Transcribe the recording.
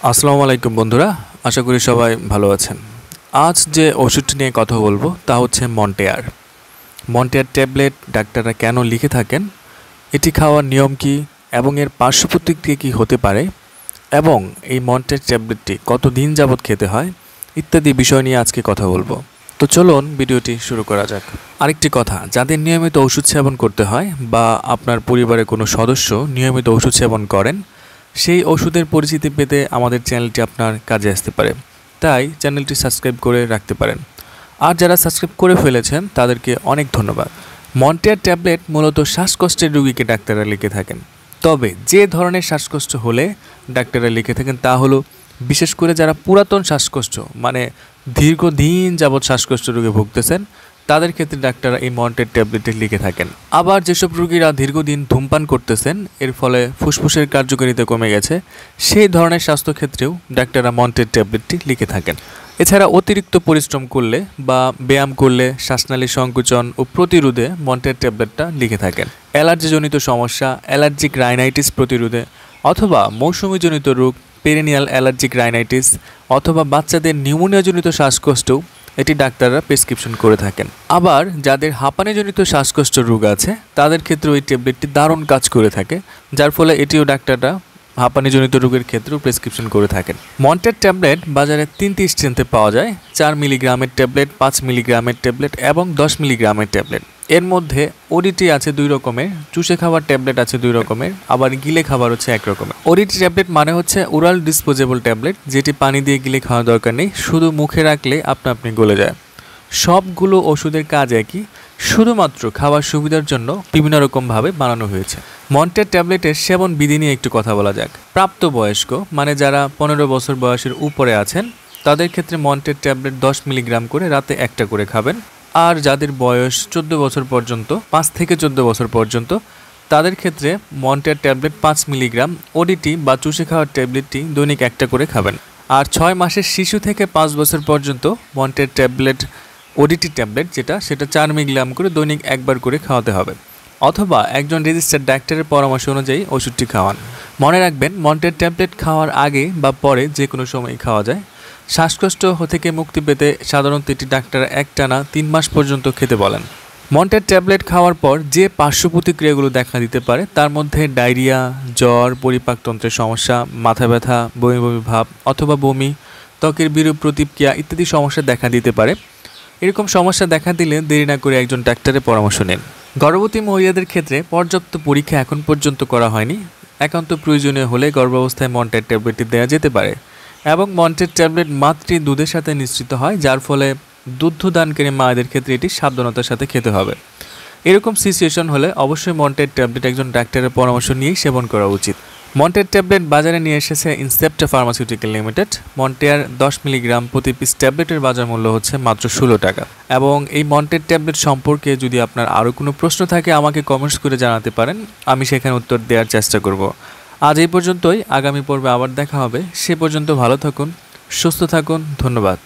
আসসালামু আলাইকুম বন্ধুরা, আশা করি সবাই ভালো আছেন। আজ যে ওষুধটি নিয়ে কথা বলবো তা হচ্ছে মন্টেয়ার ট্যাবলেট ডাক্তাররা কেন লিখে থাকেন, এটি খাওয়ার নিয়ম কি এবং এর পার্শ্ব প্রতিক্রিয়া কী হতে পারে এবং এই মন্টেয়ার ট্যাবলেটটি কতদিন যাবৎ খেতে হয় ইত্যাদি বিষয় নিয়ে আজকে কথা বলবো। তো চলুন ভিডিওটি শুরু করা যাক। আরেকটি কথা, যাদের নিয়মিত ওষুধ সেবন করতে হয় বা আপনার পরিবারের কোনো সদস্য নিয়মিত ওষুধ সেবন করেন, সেই ওষুধের পরিচিতি পেতে আমাদের চ্যানেলটি আপনার কাজে আসতে পারে, তাই চ্যানেলটি সাবস্ক্রাইব করে রাখতে পারেন। আর যারা সাবস্ক্রাইব করে ফেলেছেন তাদেরকে অনেক ধন্যবাদ। মন্টেয়ার ট্যাবলেট মূলত শ্বাসকষ্টের রোগীকে ডাক্তাররা লিখে থাকেন। তবে যে ধরনের শ্বাসকষ্ট হলে ডাক্তাররা লিখে থাকেন তা হলো বিশেষ করে যারা পুরাতন শ্বাসকষ্ট মানে দীর্ঘদিন যাবৎ শ্বাসকষ্ট রোগে ভুগতেছেন তাদের ক্ষেত্রে ডাক্তাররা এই মন্টেয়ার ট্যাবলেটটি লিখে থাকেন। আবার যেসব রোগীরা দীর্ঘদিন ধূমপান করতেছেন, এর ফলে ফুসফুসের কার্যকারিতা কমে গেছে, সেই ধরনের স্বাস্থ্যক্ষেত্রেও ডাক্তাররা মন্টেয়ার ট্যাবলেটটি লিখে থাকেন। এছাড়া অতিরিক্ত পরিশ্রম করলে বা ব্যায়াম করলে শ্বাসনালীর সংকোচন ও প্রতিরোধে মন্টেয়ার ট্যাবলেটটা লিখে থাকেন। অ্যালার্জিজনিত সমস্যা, অ্যালার্জিক রাইনাইটিস প্রতিরোধে অথবা মৌসুমিজনিত রোগ পেরিনিয়াল অ্যালার্জিক রাইনাইটিস অথবা বাচ্চাদের নিউমোনিয়াজনিত শ্বাসকষ্টও এটি ডাক্তাররা প্রেসক্রিপশন করে থাকেন। আবার যাদের হাঁপানিজনিত শ্বাসকষ্ট রোগ আছে তাদের ক্ষেত্রেও এই ট্যাবলেটটি দারুণ কাজ করে থাকে, যার ফলে এটিও ডাক্তাররা হাঁপানিজনিত রোগের ক্ষেত্রেও প্রেসক্রিপশন করে থাকেন। মন্টেয়ার ট্যাবলেট বাজারে 3টি স্ট্রেন্থে পাওয়া যায়: 4 মিলিগ্রামের ট্যাবলেট, 5 মিলিগ্রামের ট্যাবলেট এবং 10 মিলিগ্রামের ট্যাবলেট। এর মধ্যে ওডিটি আছে 2 রকমের, চুষে খাবার ট্যাবলেট আছে 2 রকমের, আবার গিলে খাবার হচ্ছে 1 রকমের। ওডিটি ট্যাবলেট মানে হচ্ছে ওরাল ডিসপোজেবল ট্যাবলেট, যেটি পানি দিয়ে গিলে খাওয়ার দরকার নেই, শুধু মুখে রাখলে আপনি গলে যায়। সবগুলো ওষুধের কাজ একই, শুধুমাত্র খাওয়ার সুবিধার জন্য বিভিন্ন রকমভাবে বানানো হয়েছে। মন্টেয়ার ট্যাবলেটের সেবন বিধি নিয়ে একটু কথা বলা যাক। প্রাপ্তবয়স্ক মানে যারা 15 বছর বয়সের উপরে আছেন তাদের ক্ষেত্রে মন্টেয়ার ট্যাবলেট 10 মিলিগ্রাম করে রাতে 1টা করে খাবেন। আর যাদের বয়স 14 বছর পর্যন্ত, 5 থেকে 14 বছর পর্যন্ত, তাদের ক্ষেত্রে মন্টেয়ার ট্যাবলেট 5 মিলিগ্রাম ওডিটি বা চুষে খাওয়ার ট্যাবলেটটি দৈনিক 1টা করে খাবেন। আর 6 মাসের শিশু থেকে 5 বছর পর্যন্ত মন্টেয়ার ট্যাবলেট ওডিটি ট্যাবলেট সেটা 4 মিলিগ্রাম করে দৈনিক 1বার করে খাওয়াতে হবে, অথবা একজন রেজিস্টার্ড ডাক্তারের পরামর্শ অনুযায়ী ওষুধটি খাওয়ান। মনে রাখবেন, মন্টেয়ার ট্যাবলেট খাওয়ার আগে বা পরে যে কোনো সময় খাওয়া যায়। শ্বাসকষ্ট থেকে মুক্তি পেতে সাধারণত এটি ডাক্তাররা একটানা 3 মাস পর্যন্ত খেতে বলেন। মন্টেয়ার ট্যাবলেট খাওয়ার পর যে পার্শ্ব প্রতিক্রিয়াগুলো দেখা দিতে পারে তার মধ্যে ডায়রিয়া, জ্বর, পরিপাকতন্ত্রের সমস্যা, মাথা ব্যথা, বমি বমি ভাব অথবা বমি, ত্বকের বিরূপ প্রতিক্রিয়া ইত্যাদি সমস্যা দেখা দিতে পারে। এরকম সমস্যা দেখা দিলে দেরি না করে একজন ডাক্তারের পরামর্শ নিন। গর্ভবতী মহিলাদের ক্ষেত্রে পর্যাপ্ত পরীক্ষা এখন পর্যন্ত করা হয়নি। একান্ত প্রয়োজনীয় হলে গর্ভাবস্থায় মন্টেয়ার ট্যাবলেটটি দেওয়া যেতে পারে এবং মন্টেয়ার ট্যাবলেট মাতৃ দুধের সাথে নিশ্চিত হয়, যার ফলে দুগ্ধদানকারী মায়েদের ক্ষেত্রে এটি সাবধানতার সাথে খেতে হবে। এরকম সিচুয়েশন হলে অবশ্যই মন্টেয়ার ট্যাবলেট একজন ডাক্তারের পরামর্শ নিয়েই সেবন করা উচিত। মন্টেয়ার ট্যাবলেট বাজারে নিয়ে এসেছে Incepta pharmaceutical limited. Montair 10 milligram প্রতি পিস ট্যাবলেটের বাজার মূল্য হচ্ছে মাত্র 16 টাকা। এবং এই মন্টেয়ার ট্যাবলেট সম্পর্কে যদি আপনার আরও কোনো প্রশ্ন থাকে আমাকে কমেন্টস করে জানাতে পারেন, আমি সেখানে উত্তর দেওয়ার চেষ্টা করব। আজ এই পর্যন্তই, আগামী পর্বে আবার দেখা হবে। সে পর্যন্ত ভালো থাকুন, সুস্থ থাকুন, ধন্যবাদ।